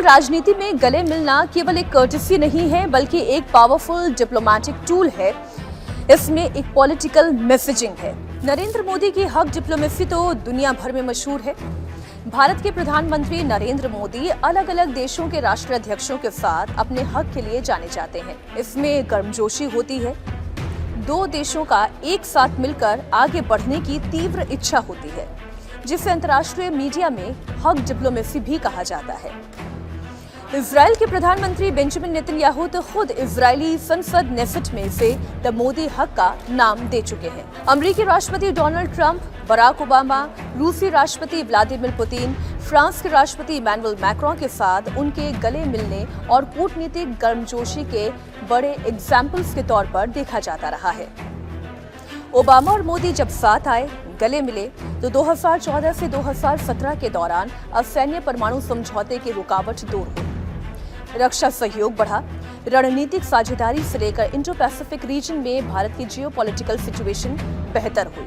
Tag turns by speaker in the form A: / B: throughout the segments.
A: राजनीति में गले मिलना केवल एक कर्टसी नहीं है, बल्कि एक पावरफुल डिप्लोमेटिक टूल है। इसमें एक पॉलिटिकल मैसेजिंग है। नरेंद्र मोदी की हक डिप्लोमेसी तो दुनिया भर में मशहूर है। भारत के प्रधानमंत्री नरेंद्र मोदी अलग अलग देशों के राष्ट्राध्यक्षों के साथ अपने हक के लिए जाने जाते हैं। इसमें गर्मजोशी होती है। दो देशों का एक साथ मिलकर आगे बढ़ने की तीव्र इच्छा होती है, जिसे अंतर्राष्ट्रीय मीडिया में हक डिप्लोमेसी भी कहा जाता है। इजराइल के प्रधानमंत्री बेंजामिन नेतन्याहू तो खुद इजरायली संसद नेसेट में से द मोदी हक का नाम दे चुके हैं। अमेरिकी राष्ट्रपति डोनाल्ड ट्रंप, बराक ओबामा, रूसी राष्ट्रपति व्लादिमीर पुतिन, फ्रांस के राष्ट्रपति इमैनुअल मैक्रों के साथ उनके गले मिलने और कूटनीतिक गर्मजोशी के बड़े एग्जाम्पल्स के तौर पर देखा जाता रहा है। ओबामा और मोदी जब साथ आए, गले मिले, तो 2014 से 2017 के दौरान असैन्य परमाणु समझौते की रुकावट दूर हुई, रक्षा सहयोग बढ़ा, रणनीतिक साझेदारी से लेकर इंडो पैसिफिक रीजन में भारत की जियोपॉलिटिकल सिचुएशन बेहतर हुई।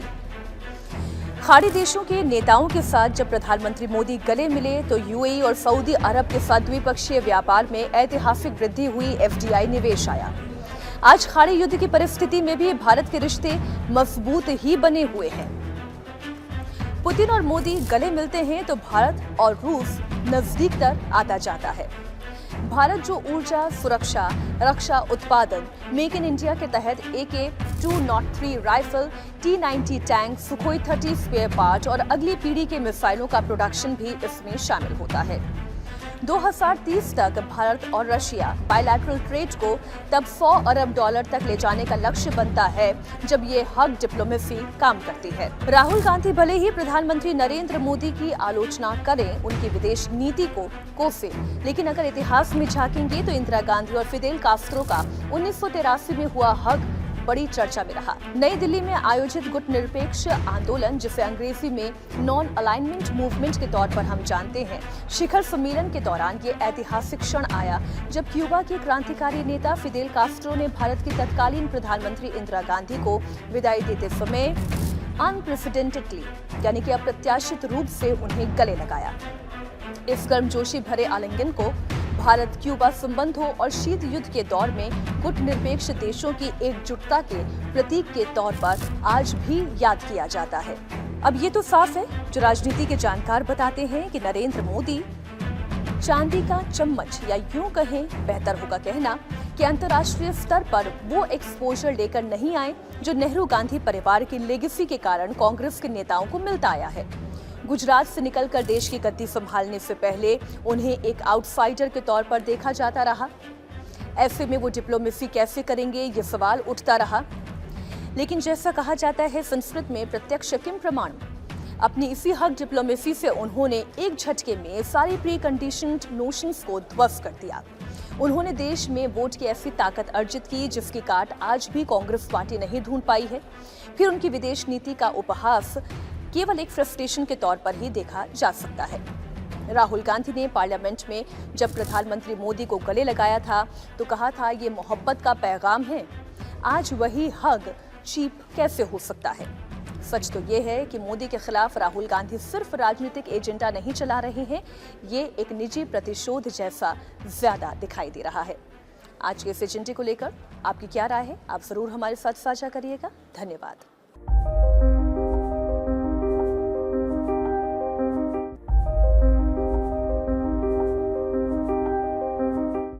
A: खाड़ी देशों के नेताओं के साथ जब प्रधानमंत्री मोदी गले मिले तो यूएई और सऊदी अरब के साथ द्विपक्षीय व्यापार में ऐतिहासिक वृद्धि हुई, एफडीआई निवेश आया। आज खाड़ी युद्ध की परिस्थिति में भी भारत के रिश्ते मजबूत ही बने हुए हैं। पुतिन और मोदी गले मिलते हैं तो भारत और रूस नजदीक तर आता जाता है। भारत जो ऊर्जा, सुरक्षा, रक्षा उत्पादन, मेक इन इंडिया के तहत AK-203 rifle, T-90 tank, Sukhoi 30 spare part और अगली पीढ़ी के मिसाइलों का प्रोडक्शन भी इसमें शामिल होता है। 2030 तक भारत और रशिया बायलैटरल ट्रेड को तब $100 अरब तक ले जाने का लक्ष्य बनता है जब ये हक डिप्लोमेसी काम करती है। राहुल गांधी भले ही प्रधानमंत्री नरेंद्र मोदी की आलोचना करें, उनकी विदेश नीति को कोसे, लेकिन अगर इतिहास में झांकेंगे तो इंदिरा गांधी और फिदेल कास्त्रो का 1983 में हुआ हक बड़ी चर्चा में रहा। नई दिल्ली में आयोजित गुट निरपेक्ष आंदोलन, जिसे अंग्रेजी में नॉन अलाइनमेंट मूवमेंट के तौर पर हम जानते हैं, शिखर सम्मेलन के दौरान ये ऐतिहासिक क्षण आया जब क्यूबा के क्रांतिकारी नेता फिदेल कास्ट्रो ने भारत की तत्कालीन प्रधानमंत्री इंदिरा गांधी को विदाई देते समय अनप्रेसिडेंटेडली यानी कि अप्रत्याशित रूप से उन्हें गले लगाया। इस गर्मजोशी भरे आलिंगन को भारत क्यूबा संबंधों और शीत युद्ध के दौर में गुट निरपेक्ष देशों की एकजुटता के प्रतीक के तौर पर आज भी याद किया जाता है। अब ये तो साफ है, जो राजनीति के जानकार बताते हैं कि नरेंद्र मोदी चांदी का चम्मच, या यूं कहें बेहतर होगा कहना कि अंतर्राष्ट्रीय स्तर पर वो एक्सपोजर लेकर नहीं आए जो नेहरू गांधी परिवार की लेगेसी के कारण कांग्रेस के नेताओं को मिलता आया है। गुजरात से निकलकर देश की गद्दी संभालने से पहले उन्हें एक आउटसाइडर के तौर पर देखा जाता रहा। ऐसे में वो डिप्लोमेसी कैसे करेंगे, ये सवाल उठता रहा। लेकिन जैसा कहा जाता है संस्कृत में, प्रत्यक्ष किम प्रमाण। अपनी इसी हक डिप्लोमेसी से उन्होंने एक झटके में सारी प्री कंडीशन्ड नोशंस को ध्वस्त कर दिया। उन्होंने देश में वोट की ऐसी ताकत अर्जित की जिसकी काट आज भी कांग्रेस पार्टी नहीं ढूंढ पाई है। फिर उनकी विदेश नीति का उपहास केवल एक फ्रस्ट्रेशन के तौर पर ही देखा जा सकता है। राहुल गांधी ने पार्लियामेंट में जब प्रधानमंत्री मोदी को गले लगाया था तो कहा था ये मोहब्बत का पैगाम है। आज वही हग चीप कैसे हो सकता है? सच तो ये है कि मोदी के खिलाफ राहुल गांधी सिर्फ राजनीतिक एजेंडा नहीं चला रहे हैं, ये एक निजी प्रतिशोध जैसा ज्यादा दिखाई दे रहा है। आज के इस एजेंडे को लेकर आपकी क्या राय है? आप जरूर हमारे साथ साझा करिएगा। धन्यवाद।